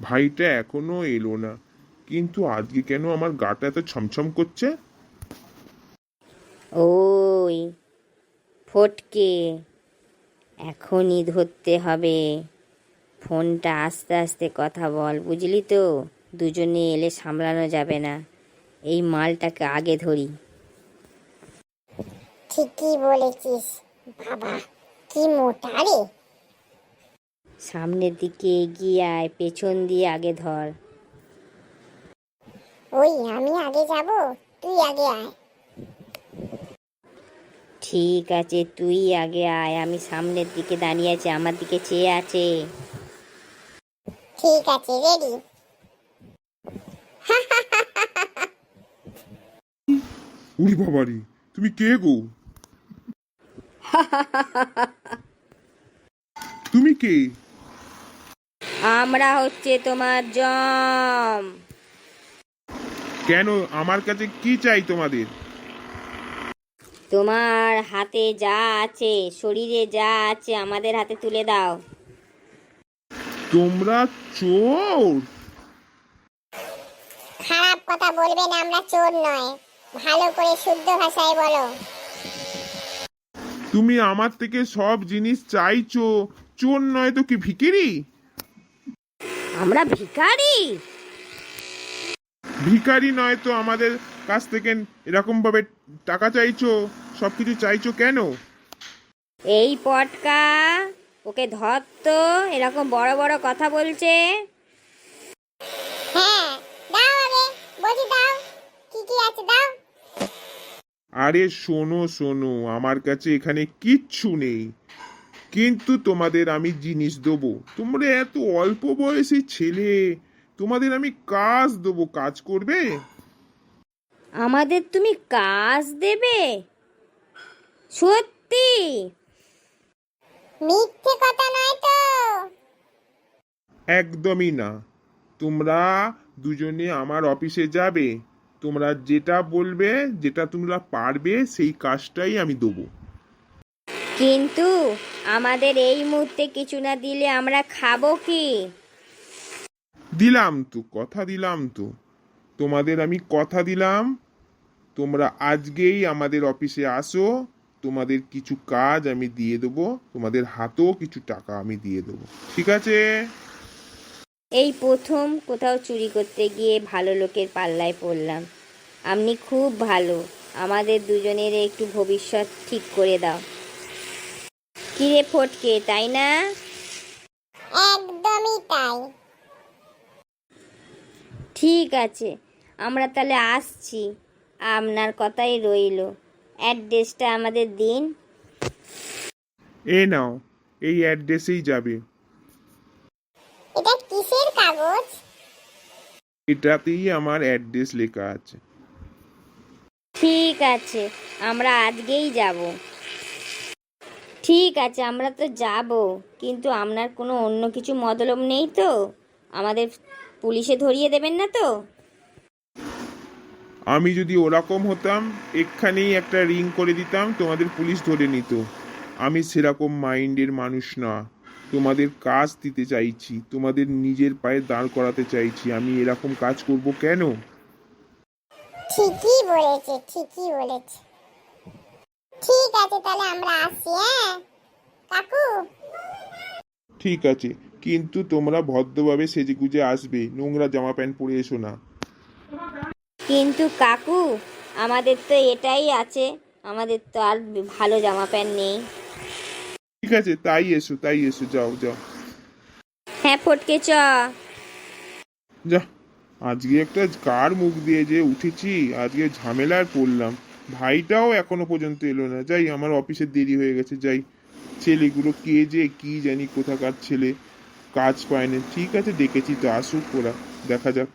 ভাইটা এখনো এলো না, কিন্তু আজকে কেন আমার গাটা এত ছমছম করছে? ওই ফটকে, এখনই ধরতে হবে। ফোনটা আস্তে আস্তে কথা বল, বুঝলি তো? দুজনে এলে সামলানো যাবে না। এই মালটাকে আগে ধরি। ঠিকই বলেছিস। বাবা, কি মোটা রে। সামনের দিকে এগিয়ে আয়, পেছন দিয়ে আগে ধর। ওই আমি আগে যাব, তুই আগে আয়। ঠিক আছে, তুই আগে আয়। আমি সামনের দিকে দাঁড়িয়ে আছি, আমার দিকে চেয়ে আছে। ঠিক আছে, রেডি। উড়ি বাবারি, তুমি কে গো? তুমি কে? আমরা হচ্ছে তোমার জম। কেন, আমার কাছে কি চাই তোমাদের? তোমার হাতে যা আছে, শরীরে যা আছে, আমাদের হাতে তুলে দাও। তোমরা চোর? খারাপ কথা বলবে না, আমরা চোর নয়। ভালো করে শুদ্ধ ভাষায় বলো। তুমি আমার থেকে সব জিনিস চাইছো, চোর নয় তো কি ভিখিরি? আমরা ভিখারি? ভিখারি নয় তো আমাদের কাছ থেকে এরকম ভাবে টাকা চাইছো, সবকিছু চাইছো কেন? এই পটকা, ওকে ধর তো, এরকম বড় বড় কথা বলছে। হ্যাঁ, দাও আগে, বলছি দাও। কি কি আছে দাও। আরে শোনো শোনো, আমার কাছে এখানে কিচ্ছু নেই, কিন্তু তোমাদের আমি জিনিস দেবো। তোমরা এত অল্প বয়সী ছেলে, তোমাদের আমি কাজ দেবো, কাজ করবে? আমাদের তুমি কাজ দেবে? সত্যি? মিথ্যে কথা নয় তো? একদমই না। তোমরা দুজনে আমার অফিসে যাবে, তোমরা যেটা বলবে, যেটা তোমরা পারবে, সেই কাজটাই আমি দেবো। কিন্তু আমাদের এই মুহূর্তে কিছু না দিলে আমরা খাবো কি? দিলাম তো, কথা দিলাম তো, তোমাদের আমি কথা দিলাম। তোমরা আজকেই আমাদের অফিসে আসো, তোমাদের কিছু কাজ আমি দিয়ে দেবো, তোমাদের হাতেও কিছু টাকা আমি দিয়ে দেবো, ঠিক আছে? এই প্রথম কোথাও চুরি করতে গিয়ে ভালো লোকের পাল্লায় পড়লাম। আপনি খুব ভালো, আমাদের দুজনের একটু ভবিষ্যৎ ঠিক করে দাও। কিরে ফটকে, তাই না? একদমই তাই। ঠিক আছে, আমরা তাহলে আসছি। আপনার কথাই রইলো। অ্যাড্রেসটা আমাদের দিন। এ নাও, এই অ্যাড্রেসেই যাবে। এটা কিসের কাগজ? এটাতেই আমার অ্যাড্রেস লেখা আছে। ঠিক আছে, আমরা আজকেই যাব। ঠিক আছে, আমরা তো যাব, কিন্তু আপনার কোনো অন্য কিছু মতলব নেই তো? আমাদের পুলিশে ধরিয়ে দেবেন না তো? আমি যদি ওরকম হতাম, এখানেই একটা রিং করে দিতাম, তোমাদের পুলিশ ধরে নিত। আমি সেরকম মাইন্ডের মানুষ না। তোমাদের কাজ দিতে চাইছি, তোমাদের নিজের পায়ে দাঁড় করাতে চাইছি। আমি এরকম কাজ করব কেন? ঠিকই বলেছে, ঠিকই বলেছে। ঠিক আছে, তাহলে আমরা আসি। হ্যাঁ কাকু। ঠিক আছে, কিন্তু তোমরা ভদ্রভাবে সেজেগুজে আসবে, নোংরা জামা প্যান্ট পরে এসো না। কিন্তু কাকু, আমাদের তো এটাই আছে, আমাদের তো আর ভালো জামা প্যান্ট নেই। ঠিক আছে, তাই এসো, তাই এসো, যাও যাও। হ্যাঁ ফটকে, চ। যা, আজকে একটা কার মুখ দিয়ে যে উঠেছি, আজকে ঝামেলায় পড়লাম। ভাইটাও এখনো পর্যন্ত এলো না। যাই, আমার অফিসে দেরি হয়ে গেছে, যাই। ছেলেগুলো কে যে কি জানি কোথাকার ছেলে, কাজ পায় না। ঠিক আছে, ডেকেছি তো, আসুক ওরা, দেখা যাক।